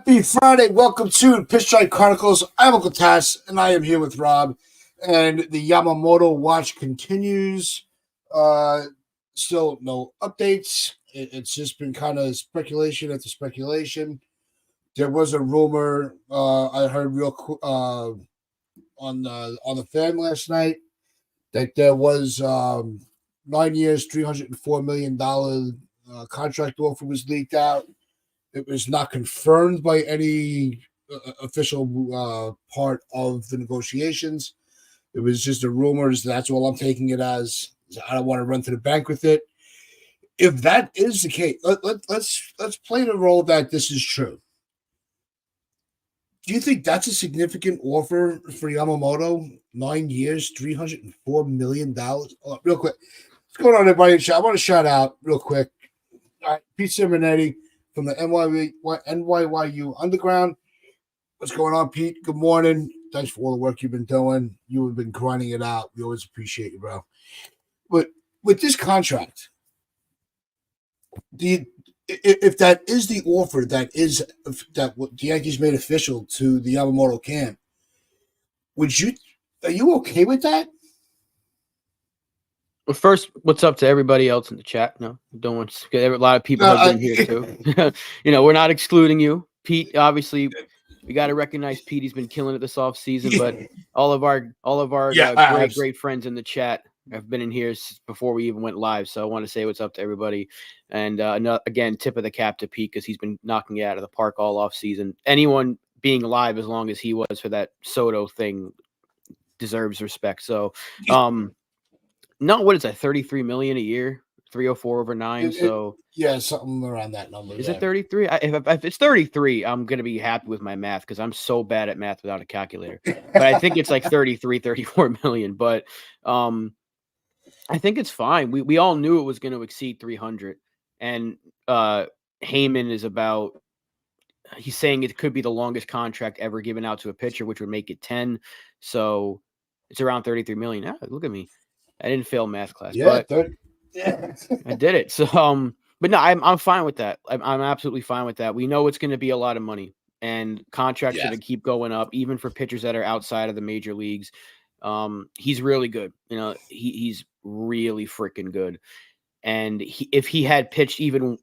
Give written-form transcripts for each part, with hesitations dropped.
Happy Friday. Welcome to Pitch Strike Chronicles. I'm Uncle Tass, and I am here with Rob. And the Yamamoto watch continues. Still no updates. It's just been kind of speculation after speculation. There was a rumor I heard on the fan last night that there was 9 years, $304 million contract offer was leaked out. It was not confirmed by any official part of the negotiations. It was just a rumors. That's all I'm taking it as. I don't want to run to the bank with it. If that is the case, let's play the role that this is true. Do you think that's a significant offer for Yamamoto? 9 years, $304 million. Real quick, what's going on, everybody? I want to shout out real quick. All right, Pete Simonetti from the NYYU Underground. What's going on, Pete? Good morning. Thanks for all the work you've been doing. You have been grinding it out. We always appreciate you, bro. But with this contract, if that is the offer that what the Yankees made official to the Yamamoto camp, are you okay with that? Well, first, what's up to everybody else in the chat? No, don't want to get a lot of people have been here too. We're not excluding you, Pete. Obviously, we got to recognize Pete. He's been killing it this off season, but all of our great friends in the chat have been in here before we even went live. So I want to say what's up to everybody, and again, tip of the cap to Pete because he's been knocking it out of the park all off season. Anyone being live as long as he was for that Soto thing deserves respect. So, no, what is that? 33 million a year, 304 over 9. Something around that number. Is it 33? If it's 33, I'm gonna be happy with my math because I'm so bad at math without a calculator. But I think it's like 33, 34 million. But I think it's fine. We all knew it was going to exceed 300, and Heyman is about. He's saying it could be the longest contract ever given out to a pitcher, which would make it 10. So it's around 33 million. Ah, look at me. I didn't fail math class, but I did it. So, but no, I'm fine with that. I'm absolutely fine with that. We know it's going to be a lot of money, and contracts are going to keep going up, even for pitchers that are outside of the major leagues. He's really good. He's really freaking good. And if he had pitched even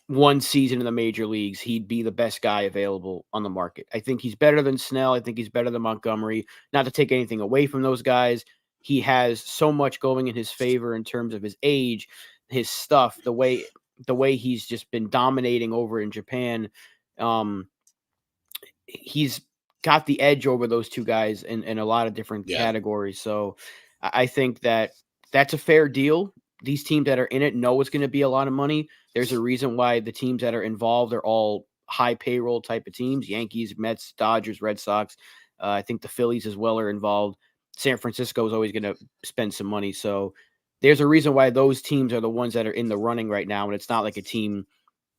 one season in the major leagues, he'd be the best guy available on the market. I think he's better than Snell. I think he's better than Montgomery. Not to take anything away from those guys. He has so much going in his favor in terms of his age, his stuff, the way he's just been dominating over in Japan. He's got the edge over those two guys in a lot of different categories. So I think that's a fair deal. These teams that are in it know it's going to be a lot of money. There's a reason why the teams that are involved are all high payroll type of teams. Yankees, Mets, Dodgers, Red Sox. I think the Phillies as well are involved. San Francisco is always going to spend some money. So there's a reason why those teams are the ones that are in the running right now. And it's not like a team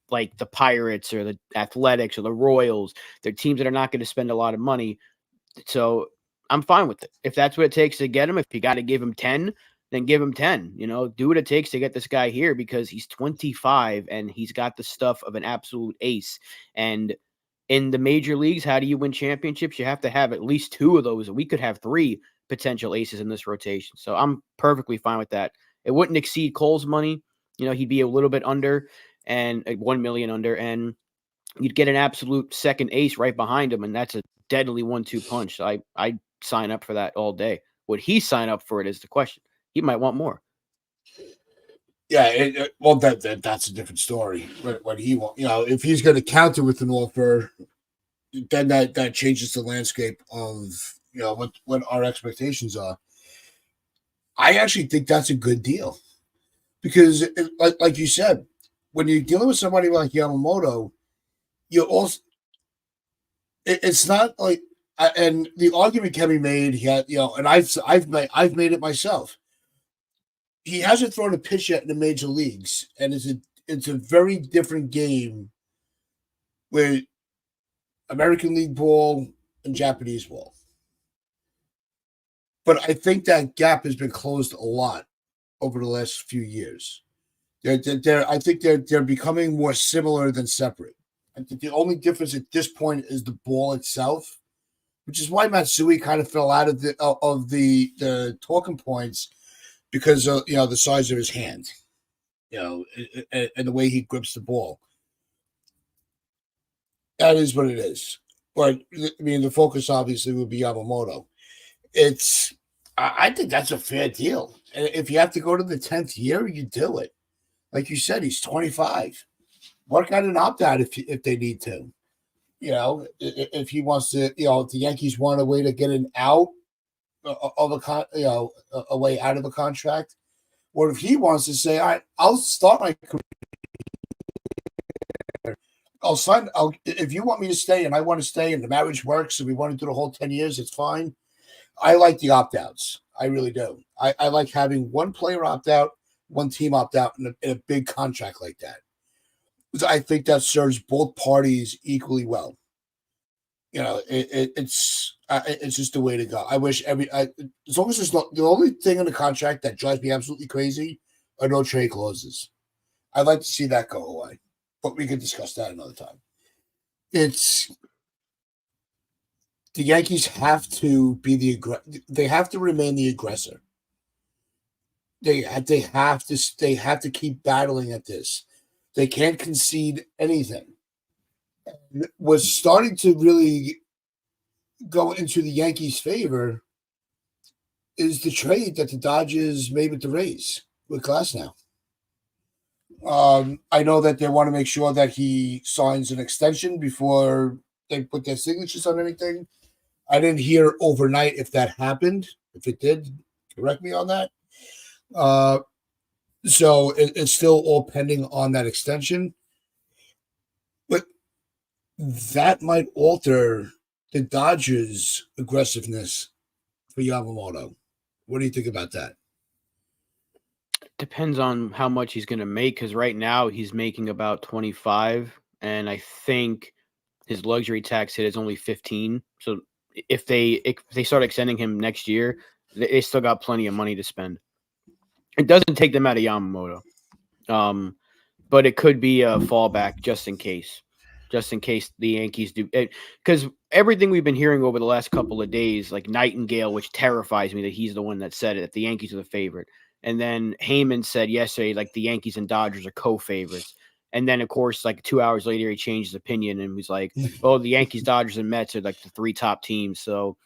like the Pirates or the Athletics or the Royals. They're teams that are not going to spend a lot of money. So I'm fine with it. If that's what it takes to get him, if you got to give him 10, then give him 10. Do what it takes to get this guy here because he's 25 and he's got the stuff of an absolute ace. And in the major leagues, how do you win championships? You have to have at least 2 of those. We could have 3 potential aces in this rotation. So I'm perfectly fine with that. It wouldn't exceed Cole's money. He'd be a little bit under and 1 million under, and you'd get an absolute second ace right behind him. And that's a deadly 1-2 punch. So I sign up for that all day. Would he sign up for it is the question. He might want more. Yeah, that's a different story. What he wants, if he's going to counter with an offer, then that changes the landscape of what our expectations are. I actually think that's a good deal because, like you said, when you're dealing with somebody like Yamamoto, you also it's not like, and the argument can be made. He had, and I've made it myself. He hasn't thrown a pitch yet in the major leagues, and it's a very different game with American League ball and Japanese ball. But I think that gap has been closed a lot over the last few years. I think they're becoming more similar than separate. I think the only difference at this point is the ball itself, which is why Matsui kind of fell out of the talking points because of the size of his hand, and the way he grips the ball. That is what it is. But I mean, the focus obviously would be Yamamoto. I think that's a fair deal. And if you have to go to the 10th year, you do it. Like you said, he's 25. Work out an opt out if they need to. If he wants to, if the Yankees want a way to get an out of a way out of a contract, or if he wants to say, all right, I'll start my career. If you want me to stay and I want to stay and the marriage works and we want to do the whole 10 years, it's fine. I like the opt outs. I really do. I like having one player opt out, one team opt out in a big contract like that. I think that serves both parties equally well. It's just the way to go. I wish as long as there's not the only thing in the contract that drives me absolutely crazy are no trade clauses. I'd like to see that go away, but we can discuss that another time. The Yankees have to be they have to remain the aggressor. They have to keep battling at this. They can't concede anything. What's starting to really go into the Yankees' favor is the trade that the Dodgers made with the Rays with Glasnow. I know that they want to make sure that he signs an extension before they put their signatures on anything. I didn't hear overnight if that happened. If it did, correct me on that. So it's still all pending on that extension. But that might alter the Dodgers' aggressiveness for Yamamoto. What do you think about that? Depends on how much he's going to make, because right now he's making about 25, and I think his luxury tax hit is only 15. So if they start extending him next year, they still got plenty of money to spend. It doesn't take them out of Yamamoto, but it could be a fallback just in case the Yankees do. Because everything we've been hearing over the last couple of days, like Nightingale, which terrifies me that he's the one that said it, that the Yankees are the favorite. And then Heyman said yesterday, like the Yankees and Dodgers are co-favorites. And then, of course, like 2 hours later, he changed his opinion and was like, oh, the Yankees, Dodgers, and Mets are like the three top teams. So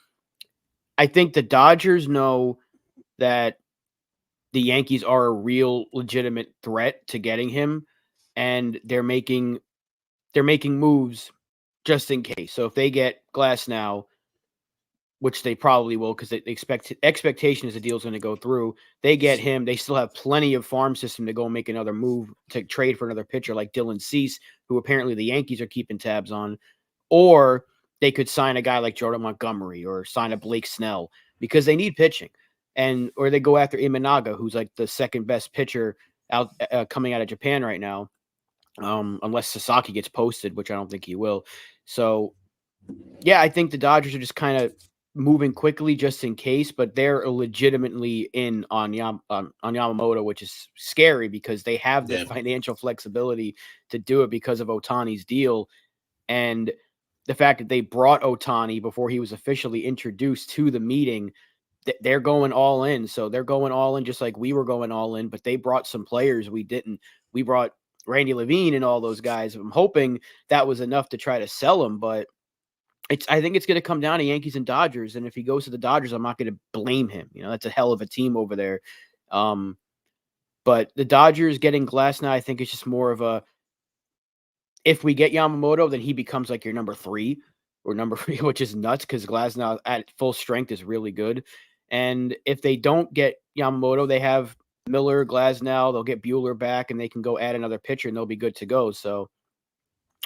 I think the Dodgers know that the Yankees are a real legitimate threat to getting him, and they're making moves just in case. So if they get Glasnow, which they probably will, because the expectation is the deal's going to go through. They get him. They still have plenty of farm system to go make another move to trade for another pitcher like Dylan Cease, who apparently the Yankees are keeping tabs on. Or they could sign a guy like Jordan Montgomery or sign a Blake Snell because they need pitching. Or they go after Imanaga, who's like the second best pitcher out coming out of Japan right now, unless Sasaki gets posted, which I don't think he will. So, yeah, I think the Dodgers are just kind of moving quickly just in case, but they're legitimately in on Yamamoto, which is scary because they have the financial flexibility to do it because of Ohtani's deal. And the fact that they brought Ohtani before he was officially introduced to the meeting, they're going all in. So they're going all in just like we were going all in, but they brought some players we didn't. We brought Randy Levine and all those guys. I'm hoping that was enough to try to sell him, but I think it's going to come down to Yankees and Dodgers. And if he goes to the Dodgers, I'm not going to blame him. That's a hell of a team over there. But the Dodgers getting Glasnow, I think it's just more of if we get Yamamoto, then he becomes like your number 3, which is nuts because Glasnow at full strength is really good. And if they don't get Yamamoto, they have Miller, Glasnow, they'll get Buehler back and they can go add another pitcher and they'll be good to go. So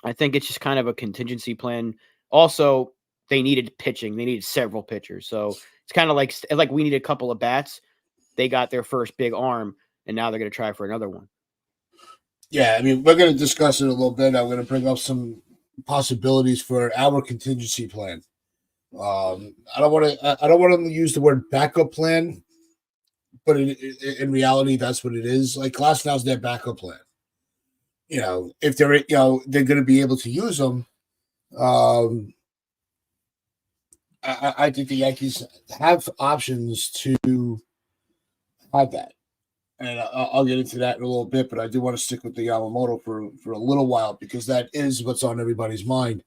I think it's just kind of a contingency plan. Also, they needed pitching. They needed several pitchers. So it's kind of like we need a couple of bats. They got their first big arm, and now they're going to try for another one. Yeah, I mean, we're going to discuss it a little bit. I'm going to bring up some possibilities for our contingency plan. I don't want to use the word backup plan, but in reality, that's what it is. Like Glasnow's their backup plan. if they're going to be able to use them. I think the Yankees have options to have that, and I'll get into that in a little bit. But I do want to stick with the Yamamoto for a little while because that is what's on everybody's mind.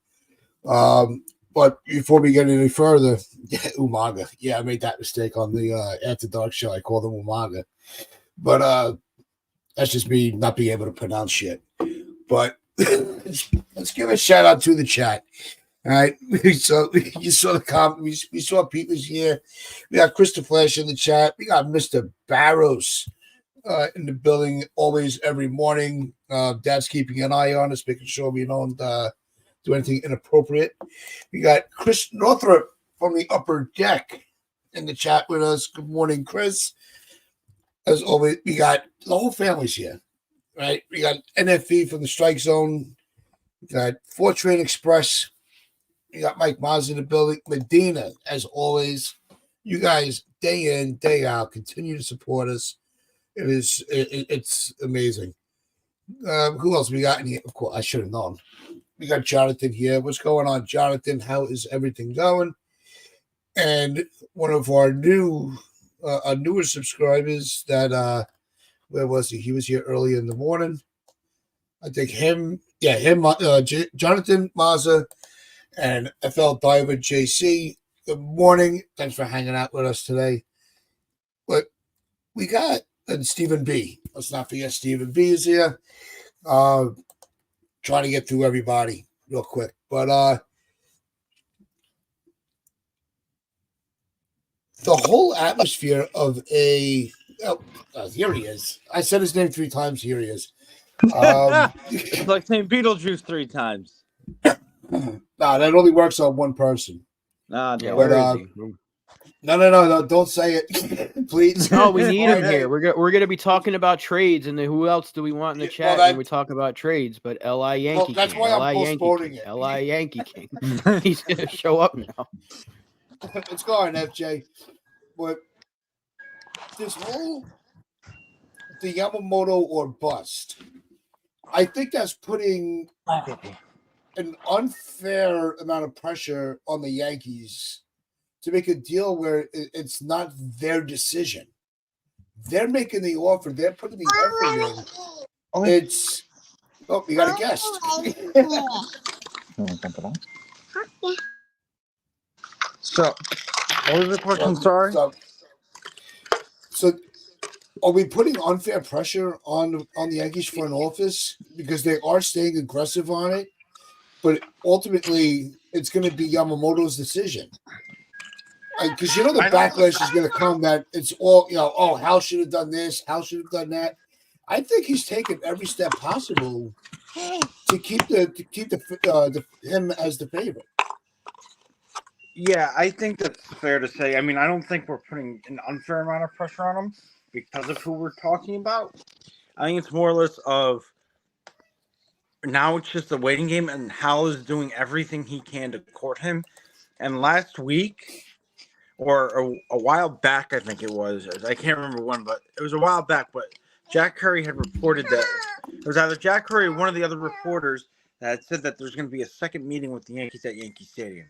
But before we get any further, Umaga. Yeah, I made that mistake on the After Dark show. I called him Umaga, but that's just me not being able to pronounce shit. But let's give a shout out to the chat. All right, you saw the comment. We saw Pete was here. We got Christopher Flash in the chat. We got Mr. Barros in the building always every morning. Dad's keeping an eye on us, making sure we don't do anything inappropriate. We got Chris Northrop from the upper deck in the chat with us. Good morning, Chris. As always, we got the whole family's here. Right, we got NFV from the Strike Zone. We got Fortran Express. We got Mike Maz in the building. Medina, as always. You guys, day in, day out, continue to support us. It's amazing. Who else we got in here? Of course, I should have known. We got Jonathan here. What's going on, Jonathan? How is everything going? And one of our newer subscribers that where was he? He was here early in the morning. I think him, Jonathan Mazza and FL Diver JC. Good morning. Thanks for hanging out with us today. But we got Stephen B. Let's not forget Stephen B is here. Trying to get through everybody real quick. But the whole atmosphere of here he is. I said his name 3 times. Here he is. It's like saying Beetlejuice 3 times. Nah, that only works on one person. Yeah, where is he? No, don't say it, please. Oh, we need him here. We're gonna be talking about trades, and then who else do we want in the chat when we talk about trades? But Li Yankee King. That's why I'm postponing it. Li Yankee King. He's gonna show up now. Let's go on, FJ. But this whole the Yamamoto or bust, I think that's putting an unfair amount of pressure on the Yankees to make a deal where it's not their decision. They're making the offer. They're putting the effort in. It's we got a guest. So, what was the question? Sorry. So, are we putting unfair pressure on the Yankees for an office because they are staying aggressive on it, but ultimately it's going to be Yamamoto's decision? Because the backlash is going to come that it's all Hal should have done this, Hal should have done that. I think he's taken every step possible to keep him as the favorite. Yeah, I think that's fair to say. I mean, I don't think we're putting an unfair amount of pressure on him because of who we're talking about. I think it's more or less of now it's just a waiting game, and Hal is doing everything he can to court him. And last week, or a while back, I think it was. I can't remember when, but it was a while back. But Jack Curry had reported that it was either Jack Curry or one of the other reporters that had said that there's going to be a second meeting with the Yankees at Yankee Stadium.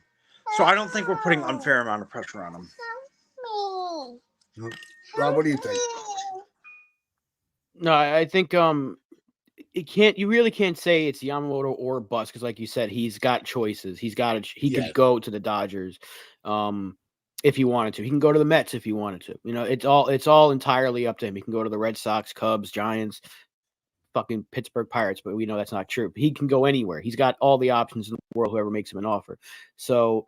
So I don't think we're putting unfair amount of pressure on them. Rob, what do you think? No, I think you really can't say it's Yamamoto or bust because, like you said, he's got choices. He could go to the Dodgers, if he wanted to. He can go to the Mets if he wanted to. It's all entirely up to him. He can go to the Red Sox, Cubs, Giants, fucking Pittsburgh Pirates, but we know that's not true. He can go anywhere. He's got all the options in the world. Whoever makes him an offer. So,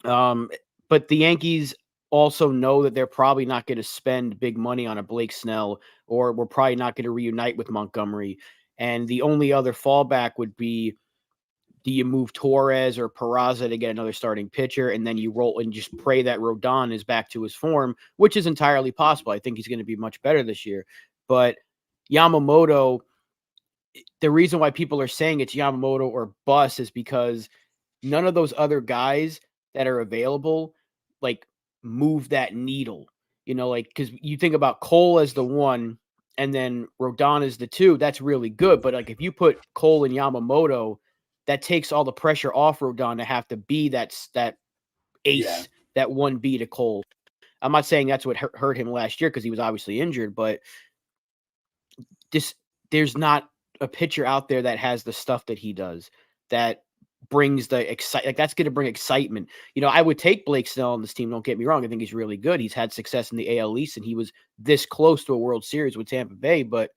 but the Yankees also know that they're probably not going to spend big money on a Blake Snell, or we're probably not going to reunite with Montgomery. And the only other fallback would be, do you move Torres or Peraza to get another starting pitcher, and then you roll and just pray that Rodon is back to his form, which is entirely possible. I think he's going to be much better this year. But Yamamoto, the reason why people are saying it's Yamamoto or bust is because none of those other guys that are available, like, move that needle, because you think about Cole as the one, and then Rodon is the 2, that's really good. But like if you put Cole and Yamamoto, that takes all the pressure off Rodon to have to be that ace, that 1B to Cole. I'm not saying that's what hurt him last year because he was obviously injured, but there's not a pitcher out there that has the stuff that he does that brings the like that's going to bring excitement. I would take Blake Snell on this team. Don't get me wrong. I think he's really good. He's had success in the AL East and he was this close to a World Series with Tampa Bay, but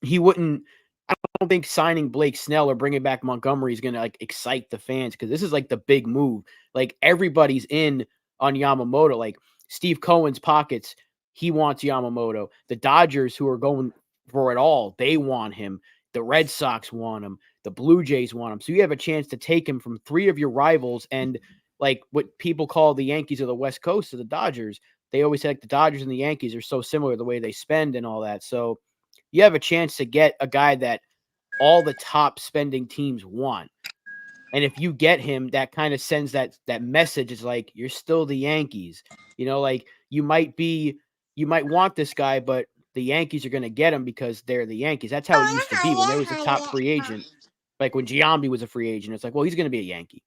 he wouldn't. I don't think signing Blake Snell or bringing back Montgomery is going to like excite the fans because this is like the big move. Like everybody's in on Yamamoto. Like Steve Cohen's pockets, he wants Yamamoto. The Dodgers, who are going for it all, they want him. The Red Sox want him. The Blue Jays want him. So you have a chance to take him from 3 of your rivals and like what people call the Yankees of the West Coast of the Dodgers. They always say like the Dodgers and the Yankees are so similar the way they spend and all that. So you have a chance to get a guy that all the top spending teams want. And if you get him, that kind of sends that message is like, you're still the Yankees. Like you might want this guy, but the Yankees are going to get him because they're the Yankees. That's how it used to be when there was a top free agent. Like when Giambi was a free agent, it's like, well, he's going to be a Yankee.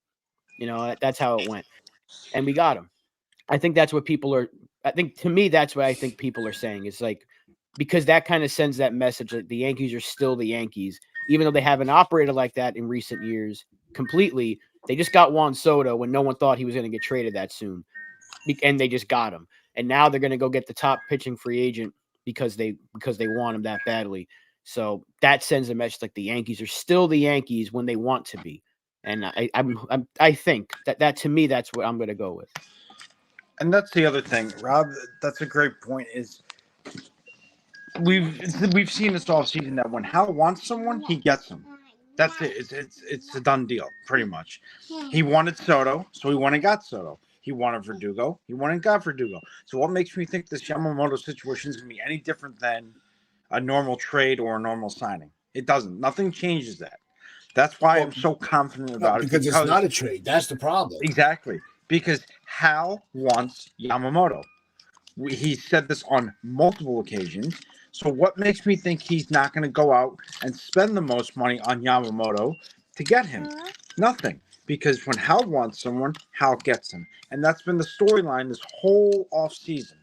That's how it went. And we got him. I think that's what to me, that's what I think people are saying. It's like, because that kind of sends that message that the Yankees are still the Yankees, even though they haven't operated like that in recent years completely. They just got Juan Soto when no one thought he was going to get traded that soon. And they just got him. And now they're going to go get the top pitching free agent because they want him that badly. So that sends a message like the Yankees are still the Yankees when they want to be. And I think that to me, that's what I'm going to go with. And that's the other thing, Rob. That's a great point. Is we've seen this all season that when Hal wants someone, he gets them. That's it. It's a done deal, pretty much. He wanted Soto, so he went and got Soto. He wanted Verdugo, he went and got Verdugo. So what makes me think this Yamamoto situation is going to be any different than a normal trade or a normal signing? It doesn't. Nothing changes that. That's why I'm so confident about it. Because it's not a trade. That's the problem. Exactly. Because Hal wants Yamamoto. He said this on multiple occasions. So what makes me think he's not going to go out and spend the most money on Yamamoto to get him? Nothing. Because when Hal wants someone, Hal gets him. And that's been the storyline this whole offseason.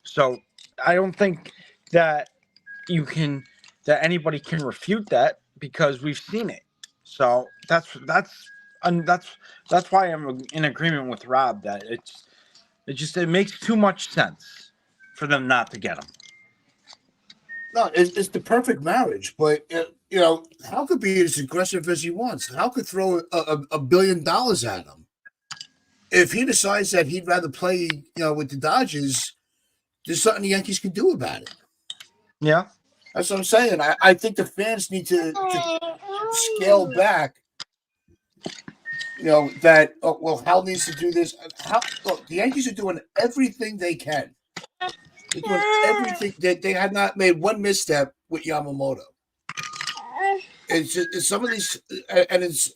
So I don't think that anybody can refute that because we've seen it. So that's why I'm in agreement with Rob that it makes too much sense for them not to get him. No, it's the perfect marriage, but Hal could be as aggressive as he wants. Hal could throw $1 billion at him. If he decides that he'd rather play, with the Dodgers, there's something the Yankees can do about it. Yeah, that's what I'm saying. I think the fans need to scale back. That Hal needs to do this. Look, the Yankees are doing everything they can. They're doing everything. They had not made one misstep with Yamamoto. It's some of these, and it's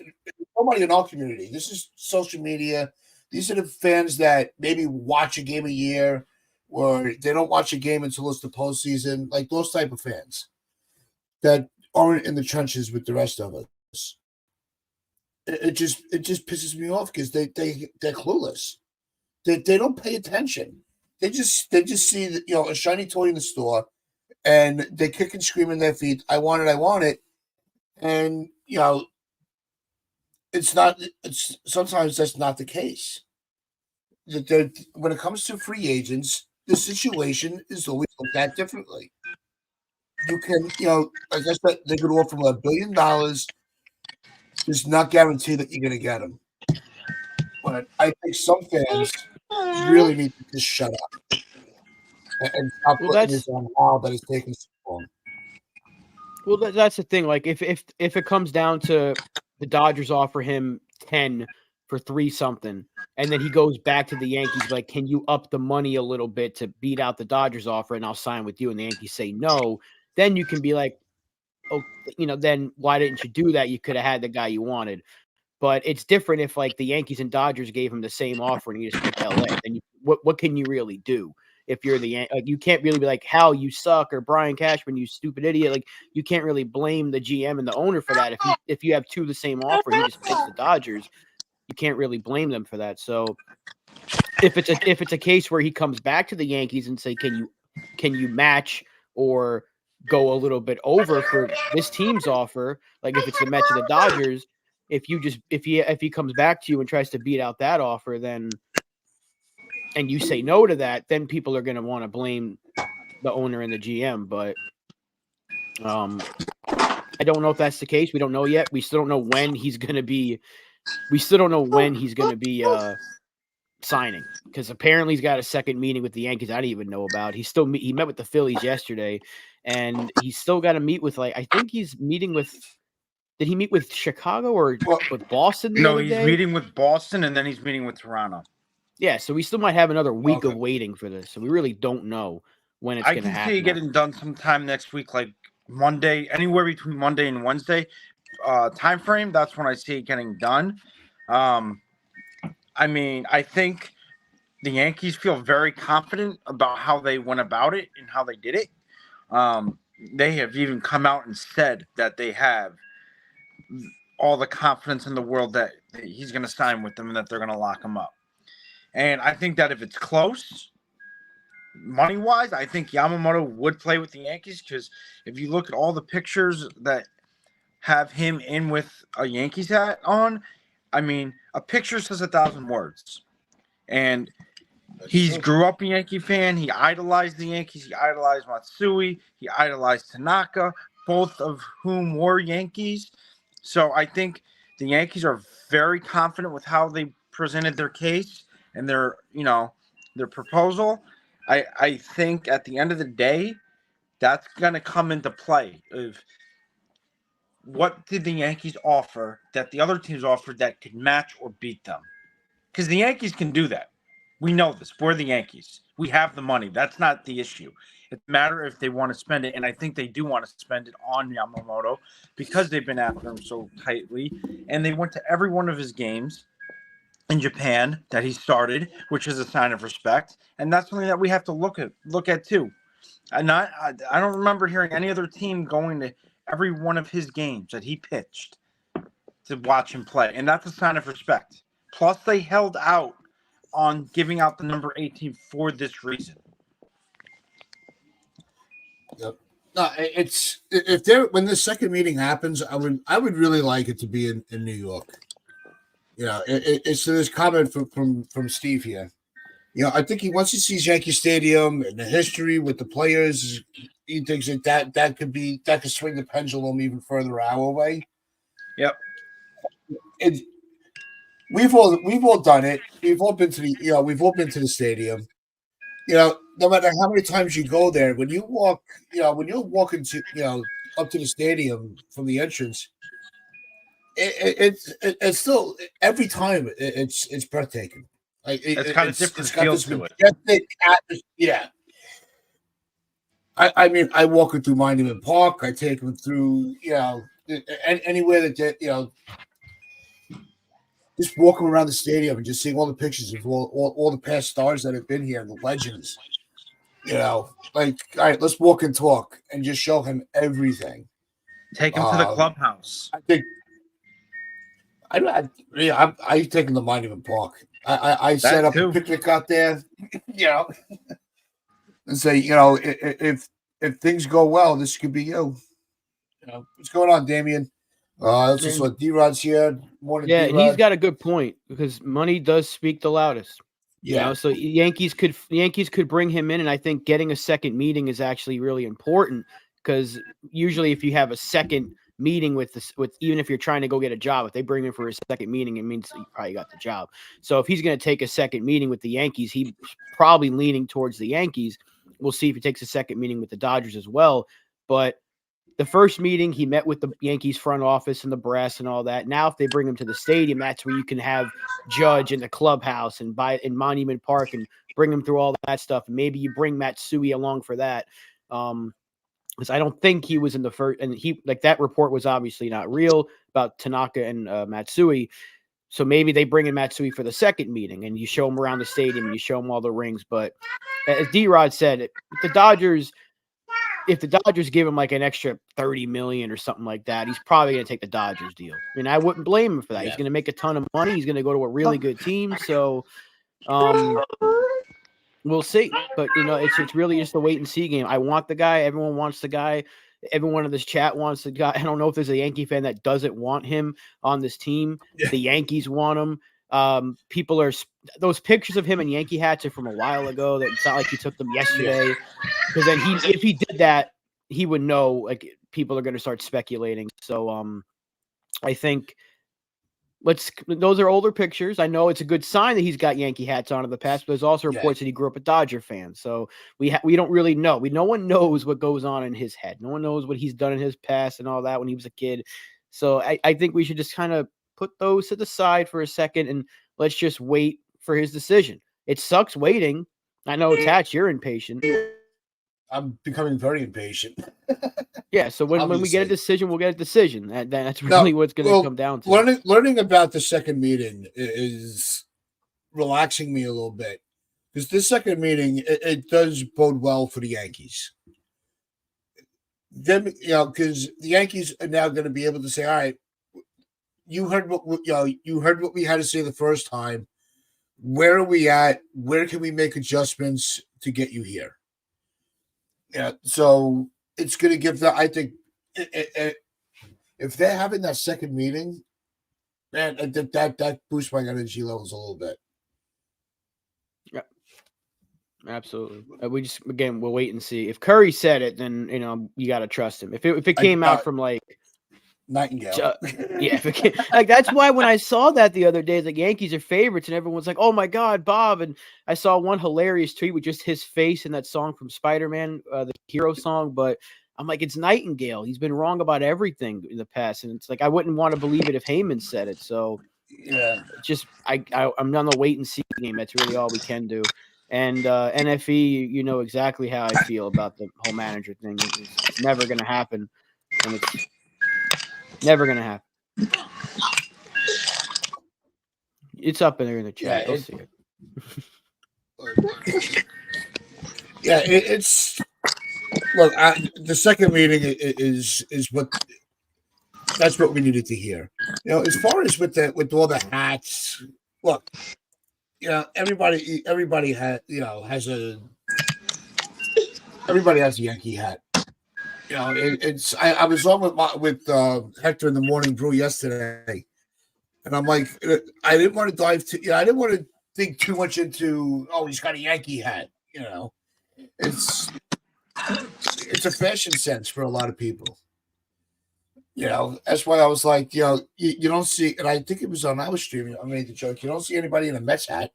nobody in our community. This is social media. These are the fans that maybe watch a game a year, or they don't watch a game until it's the postseason. Like those type of fans that aren't in the trenches with the rest of us. It just pisses me off because they're clueless. They don't pay attention. They just see a shiny toy in the store, and they kick and scream in their feet. I want it, and it's not. It's sometimes that's not the case. When it comes to free agents, the situation is always looked at differently. You can, like I said, they could offer $1 billion. Does not guarantee that you're going to get them. But I think some fans really need to just shut up and stop putting this on Hal that is taking so long. Well, that's the thing. Like, if it comes down to the Dodgers offer him 10 for 3 something, and then he goes back to the Yankees, like, can you up the money a little bit to beat out the Dodgers offer, and I'll sign with you? And the Yankees say no. Then you can be like, oh, then why didn't you do that? You could have had the guy you wanted. But it's different if like the Yankees and Dodgers gave him the same offer and he just picked LA. Then what can you really do? if you're the like, you can't really be like, Hal, you suck, or Brian Cashman, you stupid idiot. Like, you can't really blame the GM and the owner for that. If you have two the same offer, he just picks the Dodgers. You can't really blame them for that. So if it's a case where he comes back to the Yankees and say, can you match or go a little bit over for this team's offer, like if it's the Mets or the Dodgers, if he comes back to you and tries to beat out that offer, then and you say no to that, then people are going to want to blame the owner and the GM. But I don't know if that's the case. We don't know yet. We still don't know when he's going to be. We still don't know when he's going to be signing, because apparently he's got a second meeting with the Yankees I didn't even know about. He met with the Phillies yesterday, and he's still got to meet with, like, I think he's meeting with. Did he meet with Chicago or with Boston the other day? No, he's meeting with Boston, and then he's meeting with Toronto. Yeah, so we still might have another week of waiting for this. So we really don't know when it's going to happen. I can see it getting done sometime next week, like Monday, anywhere between Monday and Wednesday time frame. That's when I see it getting done. I mean, I think the Yankees feel very confident about how they went about it and how they did it. They have even come out and said that they have all the confidence in the world that he's going to sign with them and that they're going to lock him up. And I think that if it's close, money-wise, I think Yamamoto would play with the Yankees, because if you look at all the pictures that have him in with a Yankees hat on, I mean, a picture says 1,000 words. And he grew up a Yankee fan. He idolized the Yankees. He idolized Matsui. He idolized Tanaka, both of whom were Yankees. So I think the Yankees are very confident with how they presented their case and their proposal. I think at the end of the day, that's going to come into play. Of what did the Yankees offer that the other teams offered that could match or beat them? Because the Yankees can do that. We know this. We're the Yankees. We have the money. That's not the issue. It's a matter if they want to spend it, and I think they do want to spend it on Yamamoto because they've been after him so tightly, and they went to every one of his games in Japan that he started, which is a sign of respect, and that's something that we have to look at too. I don't remember hearing any other team going to every one of his games that he pitched to watch him play, and that's a sign of respect. Plus, they held out on giving out the number 18 for this reason. Yep. No, it's when the second meeting happens, I would really like it to be in New York. It's this comment from Steve here. I think once he sees Yankee Stadium and the history with the players, he thinks that could swing the pendulum even further our way. Yep. We've all done it. We've all been to the stadium. No matter how many times you go there, when you walk, when you're walking to, up to the stadium from the entrance, it's still every time it's breathtaking. Like it's got a different feel to it. Yeah. I mean, I walk it through Monument Park. I take them through, anywhere that just walking around the stadium and just seeing all the pictures of all the past stars that have been here and the legends. All right, let's walk and talk and just show him everything. Take him to the clubhouse. I think I take him to Monument Park. I set up a picnic out there, and say, if things go well, this could be you. What's going on, Damien? Let's just let D-Rod's here. Morning, yeah, D-Rod. He's got a good point because money does speak the loudest. Yeah. So Yankees could bring him in, and I think getting a second meeting is actually really important because usually if you have a second meeting with even if you're trying to go get a job, if they bring him for a second meeting, it means you probably got the job. So if he's going to take a second meeting with the Yankees, he's probably leaning towards the Yankees. We'll see if he takes a second meeting with the Dodgers as well. But the first meeting, he met with the Yankees front office and the brass and all that. Now, if they bring him to the stadium, that's where you can have Judge in the clubhouse and in Monument Park and bring him through all that stuff. And maybe you bring Matsui along for that. Because I don't think he was in the first, and that report was obviously not real about Tanaka and Matsui. So maybe they bring in Matsui for the second meeting, and you show him around the stadium, and you show him all the rings. But as D-Rod said, if the Dodgers give him like an extra $30 million or something like that, he's probably going to take the Dodgers deal. And I wouldn't blame him for that. Yeah. He's going to make a ton of money. He's going to go to a really good team. So, we'll see. But it's really just a wait and see game. I want the guy. Everyone wants the guy. Everyone in this chat wants the guy. I don't know if there's a Yankee fan that doesn't want him on this team. Yeah. The Yankees want him. People are those pictures of him in Yankee hats are from a while ago. That it's not like he took them yesterday. Because then if he did that, he would know like people are going to start speculating. So I think those are older pictures. I know it's a good sign that he's got Yankee hats on in the past, but there's also reports that he grew up a Dodger fan. So we don't really know. No one knows what goes on in his head. No one knows what he's done in his past and all that when he was a kid. So I think we should just kind of put those to the side for a second and let's just wait for his decision. It sucks waiting. I know, Tatch, you're impatient. I'm becoming very impatient. Yeah, so when we get a decision, we'll get a decision. That's really what's going to come down to. Learning about the second meeting is relaxing me a little bit because this second meeting it does bode well for the Yankees. Then because the Yankees are now going to be able to say, "All right, you heard what we had to say the first time. Where are we at? Where can we make adjustments to get you here?" Yeah, so it's going to give that. I think if they're having that second meeting, man, that boosts my energy levels a little bit. Yeah, absolutely. We'll wait and see. If Curry said it, then you got to trust him. If it came out from like Nightingale, like that's why when I saw that the other day, the Yankees are favorites, and everyone's like, "Oh my God, Bob!" And I saw one hilarious tweet with just his face in that song from Spider-Man, the hero song. But I'm like, it's Nightingale. He's been wrong about everything in the past, and it's like I wouldn't want to believe it if Heyman said it. So yeah, just I'm on the wait and see game. That's really all we can do. And NFE, you know exactly how I feel about the whole manager thing. It's never going to happen, and it's never going to happen. It's up in there in the chat. You'll see it. Yeah, it's look. The second meeting is that's what we needed to hear. As far as with all the hats, look. Everybody has a Yankee hat. I was on with Hector in the Morning Brew yesterday, and I'm like, I didn't want to dive I didn't want to think too much into. Oh, he's got a Yankee hat. It's a fashion sense for a lot of people. That's why I was like, you don't see, and I think it was on our stream. I made the joke. You don't see anybody in a Mets hat,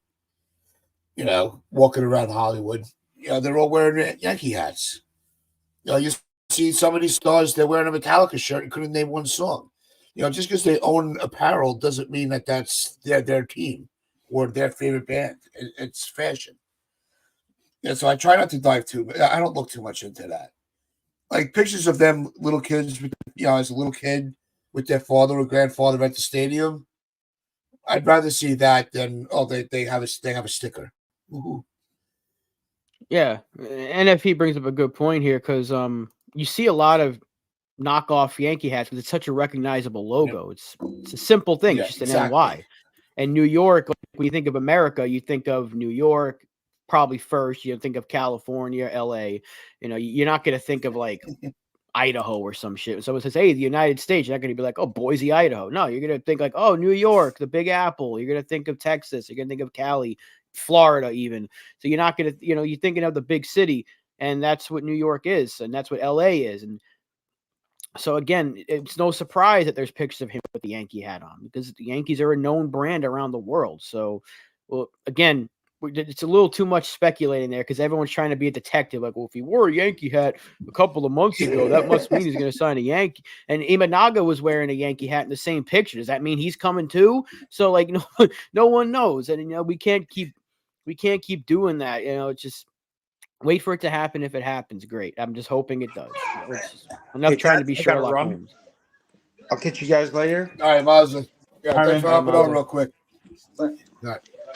walking around Hollywood. They're all wearing Yankee hats. You see some of these stars, they're wearing a Metallica shirt and couldn't name one song. Just because they own apparel doesn't mean that that's their team or their favorite band. It's fashion. So I try not to dive too, but I don't look too much into that. Like pictures of them little kids, as a little kid with their father or grandfather at the stadium. I'd rather see that than they have a sticker. Ooh. Yeah, NFE brings up a good point here because you see a lot of knockoff Yankee hats, but it's such a recognizable logo. Yeah. It's a simple thing. It's just an NY. And New York, when you think of America, you think of New York probably first. You think of California, LA. You're not going to think of like Idaho or some shit. When someone says, "Hey, the United States," you're not going to be like, "Oh, Boise, Idaho." No, you're going to think like, "Oh, New York, the Big Apple." You're going to think of Texas. You're going to think of Cali, Florida, even. So you're not going to, you're thinking of the big city, and that's what New York is, and that's what LA is. And so again, it's no surprise that there's pictures of him with the Yankee hat on because the Yankees are a known brand around the world. So, well, again, it's a little too much speculating there because everyone's trying to be a detective. Like, well, if he wore a Yankee hat a couple of months ago, that must mean he's going to sign a Yankee. And Imanaga was wearing a Yankee hat in the same picture. Does that mean he's coming too? So, like, no one knows. And, we can't keep doing that. It's just wait for it to happen. If it happens, great. I'm just hoping it does. Enough trying to be Sherlock Holmes. I'll catch you guys later. All right, Mazda. Yeah, All thanks right, for hopping on Yamamoto. real quick. Bye. All right.